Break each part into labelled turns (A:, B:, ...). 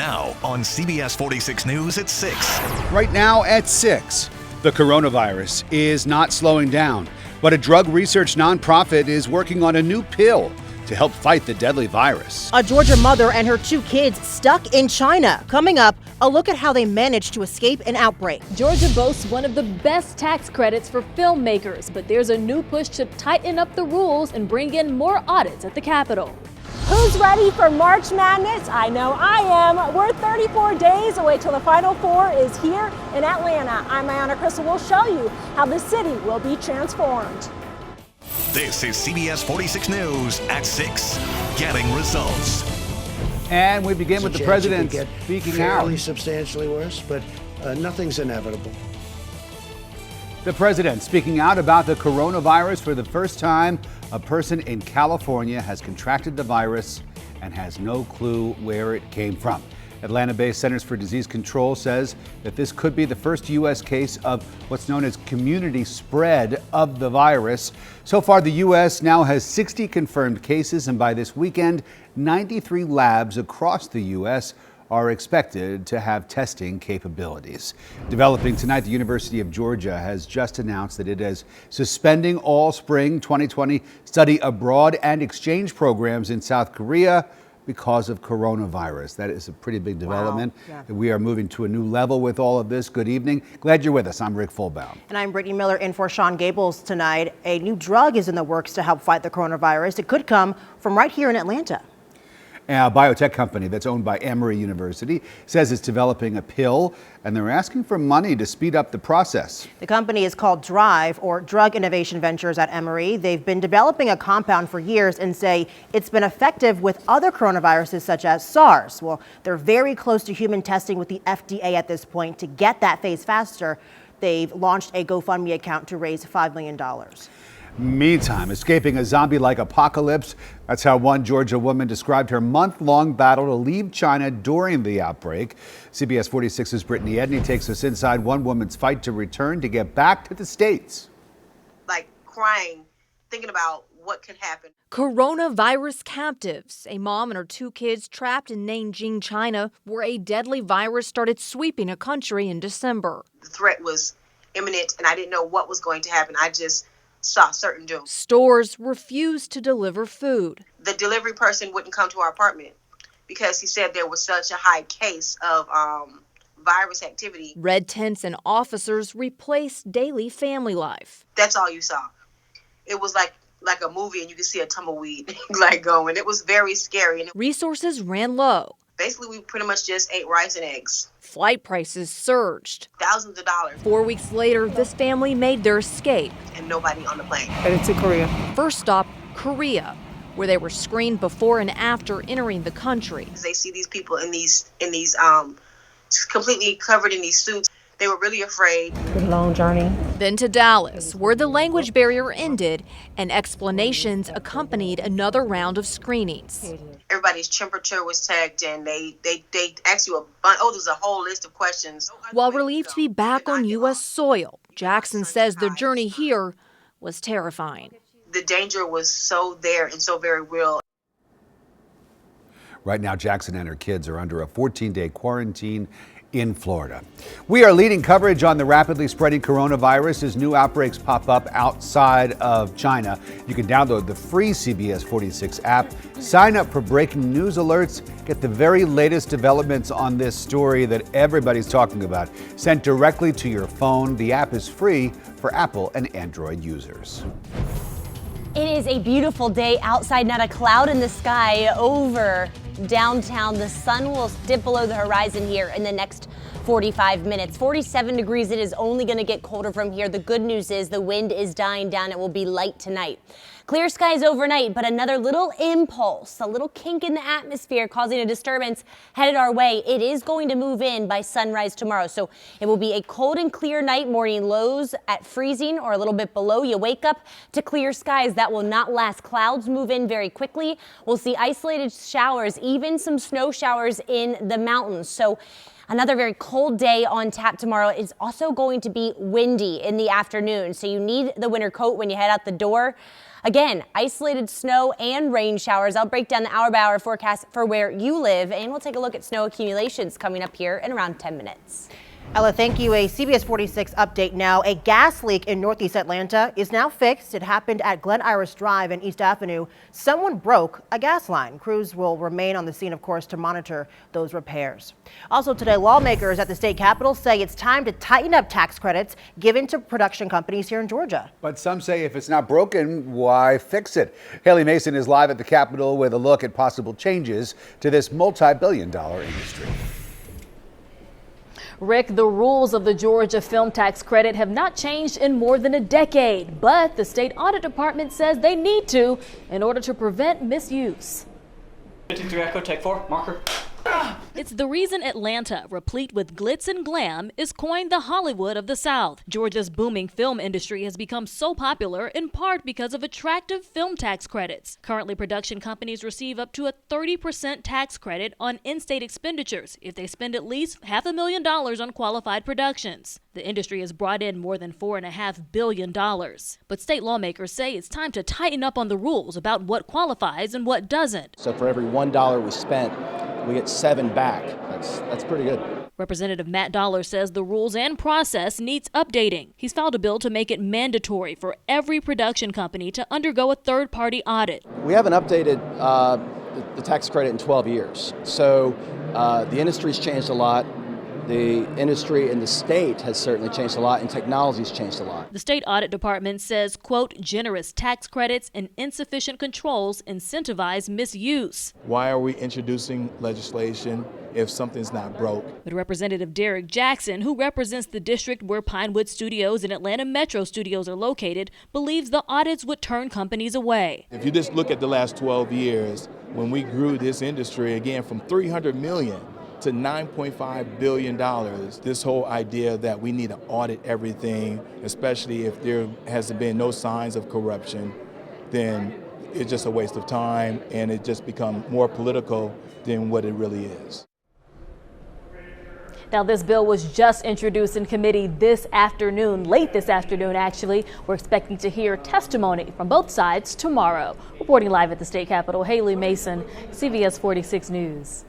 A: Now on CBS 46 News at 6.
B: Right now at 6, the coronavirus is not slowing down, but a drug research nonprofit is working on a new pill to help fight the deadly virus.
C: A Georgia mother and her 2 kids stuck in China. Coming up, a look at how they managed to escape an outbreak.
D: Georgia boasts one of the best tax credits for filmmakers, but there's a new push to tighten up the rules and bring in more audits at the Capitol.
E: Who's ready for March Madness? I know I am. We're 34 days away till the Final Four is here in Atlanta. I'm Ayanna Crystal. We'll show you how the city will be transformed.
A: This is CBS 46 News at 6. Getting results.
B: And we begin with the president speaking out.
F: Fairly substantially worse, but nothing's inevitable.
B: The president speaking out about the coronavirus. For the first time, a person in California has contracted the virus and has no clue where it came from. Atlanta-based Centers for Disease Control says that this could be the first U.S. case of what's known as community spread of the virus. So far, the U.S. now has 60 confirmed cases, and by this weekend, 93 labs across the U.S. are expected to have testing capabilities. Developing tonight, the University of Georgia has just announced that it is suspending all spring 2020 study abroad and exchange programs in South Korea because of coronavirus. That is a pretty big development.
C: Wow. Yeah.
B: We are moving to a new level with all of this. Good evening. Glad you're with us. I'm Rick Fulbaum.
C: And I'm Brittany Miller in for Sean Gables tonight. A new drug is in the works to help fight the coronavirus. It could come from right here in Atlanta.
B: A biotech company that's owned by Emory University says it's developing a pill, and they're asking for money to speed up the process.
C: The company is called Drive, or Drug Innovation Ventures at Emory. They've been developing a compound for years and say it's been effective with other coronaviruses such as SARS. Well, they're very close to human testing with the FDA at this point. To get that phase faster, they've launched a GoFundMe account to raise $5 million.
B: Meantime, escaping a zombie-like apocalypse. That's how one Georgia woman described her month-long battle to leave China during the outbreak. CBS 46's Brittany Edney takes us inside one woman's fight to return to get back to the States.
G: Like crying, thinking about what could happen.
D: Coronavirus captives. A mom and her 2 kids trapped in Nanjing, China, where a deadly virus started sweeping a country in December.
G: The threat was imminent, and I didn't know what was going to happen. I just saw certain doom.
D: Stores refused to deliver food.
G: The delivery person wouldn't come to our apartment because he said there was such a high case of virus activity.
D: Red tents and officers replaced daily family life.
G: That's all you saw. It was like a movie, and you could see a tumbleweed like going. It was very scary. And
D: Resources ran low.
G: basically, we pretty much just ate rice and eggs.
D: Flight prices surged.
G: Thousands of dollars.
D: 4 weeks later, this family made their escape.
G: And nobody on the plane.
H: Headed to Korea.
D: First stop, Korea, where they were screened before and after entering the country.
G: They see these people in these completely covered in these suits. They were really afraid.
H: Good long journey.
D: Then to Dallas, where the language barrier ended and explanations accompanied another round of screenings.
G: Everybody's temperature was checked, and they asked you there's a whole list of questions.
D: While relieved to be back on U.S. soil, Jackson says the journey here was terrifying.
G: The danger was so there and so very real.
B: Right now, Jackson and her kids are under a 14-day quarantine in Florida. We are leading coverage on the rapidly spreading coronavirus as new outbreaks pop up outside of China. You can download the free CBS 46 app, sign up for breaking news alerts, get the very latest developments on this story that everybody's talking about sent directly to your phone. The app is free for Apple and Android users.
I: It is a beautiful day outside, not a cloud in the sky over downtown. The sun will dip below the horizon here in the next 45 minutes. 47 degrees. It is only going to get colder from here. The good news is the wind is dying down. It will be light tonight. Clear skies overnight, but another little impulse, a little kink in the atmosphere causing a disturbance headed our way. It is going to move in by sunrise tomorrow, so it will be a cold and clear night. Morning lows at freezing or a little bit below. You wake up to clear skies. That will not last. Clouds move in very quickly. We'll see isolated showers, even some snow showers in the mountains. So another very cold day on tap tomorrow. It's also going to be windy in the afternoon, so you need the winter coat when you head out the door. Again, isolated snow and rain showers. I'll break down the hour-by-hour forecast for where you live, and we'll take a look at snow accumulations coming up here in around 10 minutes.
C: Ella, thank you. A CBS 46 update now. A gas leak in Northeast Atlanta is now fixed. It happened at Glen Iris Drive and East Avenue. Someone broke a gas line. Crews will remain on the scene, of course, to monitor those repairs. Also today, lawmakers at the state capitol say it's time to tighten up tax credits given to production companies here in Georgia.
B: But some say if it's not broken, why fix it? Haley Mason is live at the Capitol with a look at possible changes to this multi-billion-dollar industry.
H: Rick, the rules of the Georgia film tax credit have not changed in more than a decade, but the state audit department says they need to in order to prevent misuse.
J: 53 Echo, take 4, marker.
H: It's the reason Atlanta, replete with glitz and glam, is coined the Hollywood of the South. Georgia's booming film industry has become so popular in part because of attractive film tax credits. Currently, production companies receive up to a 30% tax credit on in-state expenditures if they spend at least $500,000 on qualified productions. The industry has brought in more than $4.5 billion. But state lawmakers say it's time to tighten up on the rules about what qualifies and what doesn't.
K: So for every $1 we spent, we get 7 back. That's pretty good.
H: Representative Matt Dollar says the rules and process needs updating. He's filed a bill to make it mandatory for every production company to undergo a third-party audit.
K: We haven't updated the tax credit in 12 years. So the industry's changed a lot. The industry in the state has certainly changed a lot, and technology's changed a lot.
H: The state audit department says, quote, generous tax credits and insufficient controls incentivize misuse.
L: Why are we introducing legislation if something's not broke?
H: But Representative Derek Jackson, who represents the district where Pinewood Studios and Atlanta Metro Studios are located, believes the audits would turn companies away.
L: If you just look at the last 12 years, when we grew this industry again from $300 million to $9.5 billion, this whole idea that we need to audit everything, especially if there has been no signs of corruption, then it's just a waste of time, and it just becomes more political than what it really is.
H: Now, this bill was just introduced in committee this afternoon, late this afternoon, actually. We're expecting to hear testimony from both sides tomorrow. Reporting live at the state capitol, Haley Mason, CBS 46 News.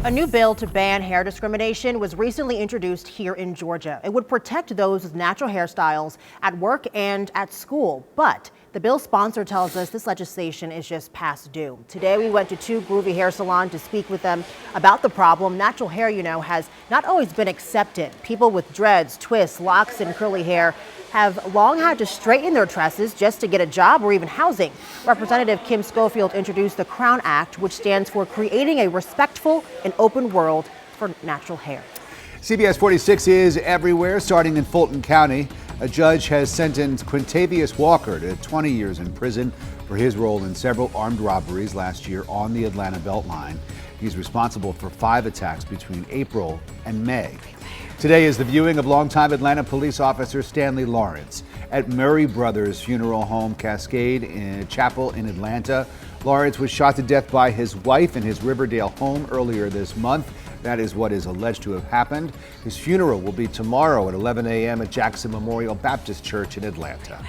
C: A new bill to ban hair discrimination was recently introduced here in Georgia. It would protect those with natural hairstyles at work and at school. But the bill's sponsor tells us this legislation is just past due. Today, we went to 2 Groovy Hair Salon to speak with them about the problem. Natural hair, has not always been accepted. People with dreads, twists, locks, and curly hair have long had to straighten their tresses just to get a job or even housing. Representative Kim Schofield introduced the Crown Act, which stands for creating a respectful and open world for natural hair.
B: CBS 46 is everywhere, starting in Fulton County. A judge has sentenced Quintavious Walker to 20 years in prison for his role in several armed robberies last year on the Atlanta Beltline. He's responsible for 5 attacks between April and May. Today is the viewing of longtime Atlanta police officer Stanley Lawrence at Murray Brothers Funeral Home Cascade Chapel in Atlanta. Lawrence was shot to death by his wife in his Riverdale home earlier this month. That is what is alleged to have happened. His funeral will be tomorrow at 11 a.m. at Jackson Memorial Baptist Church in Atlanta.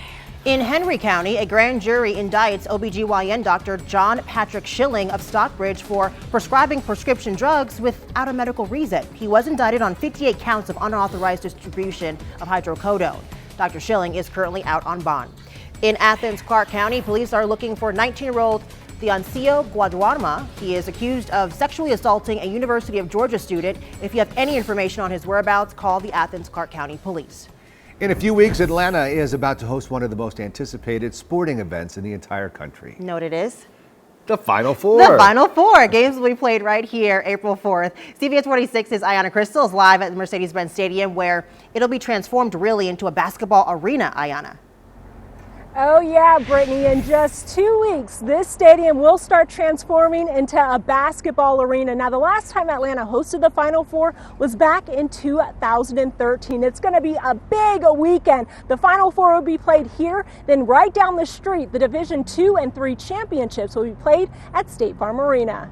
C: In Henry County, a grand jury indicts OBGYN doctor John Patrick Schilling of Stockbridge for prescribing prescription drugs without a medical reason. He was indicted on 58 counts of unauthorized distribution of hydrocodone. Dr. Schilling is currently out on bond. In Athens, Clark County, police are looking for 19-year-old Dionisio Guadarrama. He is accused of sexually assaulting a University of Georgia student. If you have any information on his whereabouts, call the Athens Clark County Police.
B: In a few weeks, Atlanta is about to host one of the most anticipated sporting events in the entire country.
C: You know what it is?
B: The Final Four.
C: The Final Four. Games will be played right here, April 4th. CBS 46's Ayanna Crystal is live at the Mercedes-Benz Stadium, where it'll be transformed really into a basketball arena, Ayanna.
E: Oh yeah, Brittany, in just 2 weeks, this stadium will start transforming into a basketball arena. Now, the last time Atlanta hosted the Final Four was back in 2013. It's going to be a big weekend. The Final Four will be played here, then right down the street, the Division II and III championships will be played at State Farm Arena.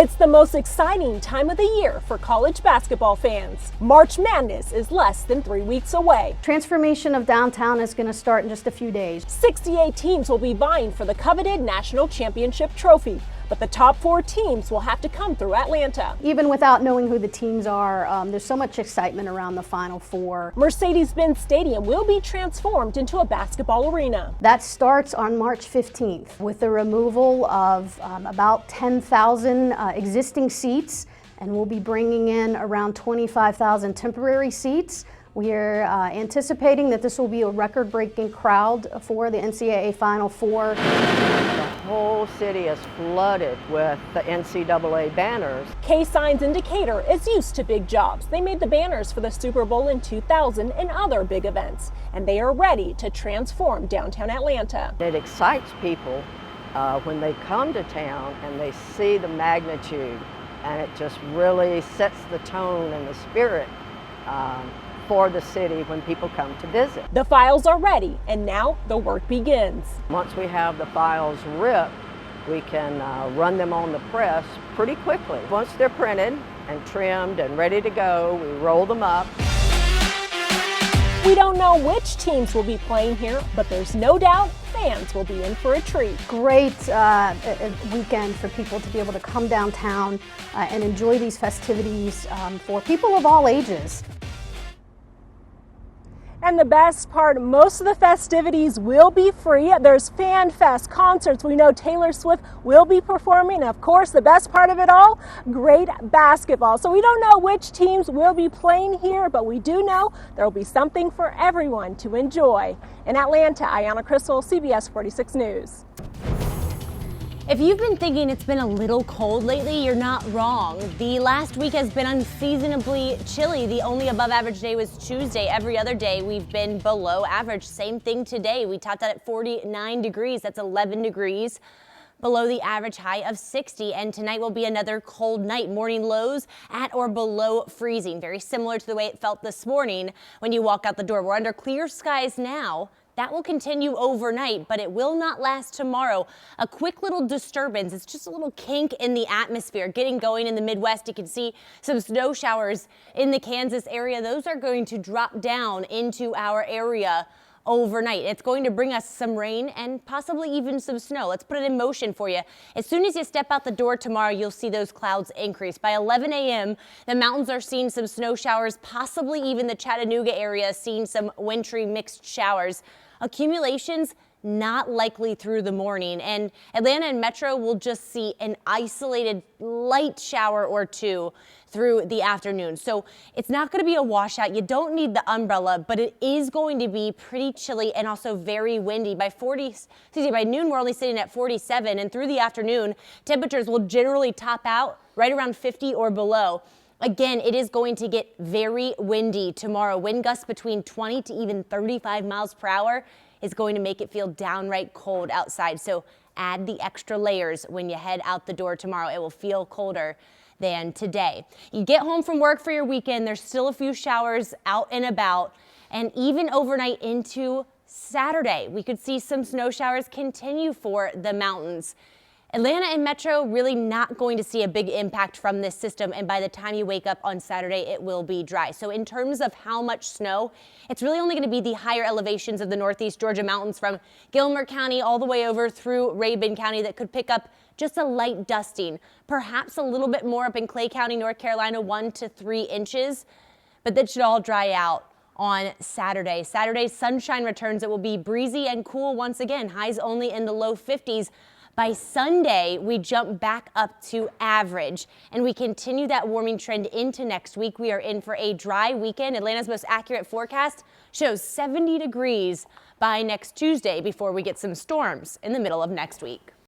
E: It's the most exciting time of the year for college basketball fans. March Madness is less than 3 weeks away.
M: Transformation of downtown is going to start in just a few days.
E: 68 teams will be vying for the coveted national championship trophy, but the top 4 teams will have to come through Atlanta.
M: Even without knowing who the teams are, there's so much excitement around the Final Four.
E: Mercedes-Benz Stadium will be transformed into a basketball arena.
M: That starts on March 15th with the removal of about 10,000 existing seats, and we'll be bringing in around 25,000 temporary seats. We are anticipating that this will be a record-breaking crowd for the NCAA Final Four.
N: The whole city is flooded with the NCAA banners.
E: K-Sign's Indicator is used to big jobs. They made the banners for the Super Bowl in 2000 and other big events, and they are ready to transform downtown Atlanta.
N: It excites people when they come to town and they see the magnitude, and it just really sets the tone and the spirit for the city when people come to visit.
E: The files are ready, and now the work begins.
N: Once we have the files ripped, we can run them on the press pretty quickly. Once they're printed and trimmed and ready to go, we roll them up.
E: We don't know which teams will be playing here, but there's no doubt fans will be in for a treat.
M: Great weekend for people to be able to come downtown and enjoy these festivities for people of all ages.
E: And the best part, most of the festivities will be free. There's fan fest, concerts. We know Taylor Swift will be performing. Of course, the best part of it all, great basketball. So we don't know which teams will be playing here, but we do know there will be something for everyone to enjoy. In Atlanta, Ayanna Crystal, CBS 46 News.
I: If you've been thinking it's been a little cold lately, you're not wrong. The last week has been unseasonably chilly. The only above average day was Tuesday. Every other day we've been below average. Same thing today. We topped out at 49 degrees. That's 11 degrees below the average high of 60. And tonight will be another cold night. Morning lows at or below freezing. Very similar to the way it felt this morning when you walk out the door. We're under clear skies now. That will continue overnight, but it will not last tomorrow. A quick little disturbance. It's just a little kink in the atmosphere getting going in the Midwest. You can see some snow showers in the Kansas area. Those are going to drop down into our area overnight. It's going to bring us some rain and possibly even some snow. Let's put it in motion for you. As soon as you step out the door tomorrow, you'll see those clouds increase. By 11 a.m., the mountains are seeing some snow showers, possibly even the Chattanooga area seeing some wintry mixed showers. Accumulations not likely through the morning, and Atlanta and Metro will just see an isolated light shower or two through the afternoon. So it's not going to be a washout. You don't need the umbrella, but it is going to be pretty chilly and also very windy. By noon, we're only sitting at 47, and through the afternoon, temperatures will generally top out right around 50 or below. Again, it is going to get very windy tomorrow. Wind gusts between 20 to even 35 miles per hour is going to make it feel downright cold outside. So add the extra layers when you head out the door tomorrow. It will feel colder than today. You get home from work for your weekend, there's still a few showers out and about, and even overnight into Saturday, we could see some snow showers continue for the mountains. Atlanta and Metro really not going to see a big impact from this system, and by the time you wake up on Saturday, it will be dry. So in terms of how much snow, it's really only going to be the higher elevations of the Northeast Georgia mountains from Gilmer County all the way over through Rabun County that could pick up just a light dusting, perhaps a little bit more up in Clay County, North Carolina, 1 to 3 inches, but that should all dry out on Saturday. Saturday's sunshine returns. It will be breezy and cool once again, highs only in the low 50s. By Sunday, we jump back up to average, and we continue that warming trend into next week. We are in for a dry weekend. Atlanta's most accurate forecast shows 70 degrees by next Tuesday before we get some storms in the middle of next week.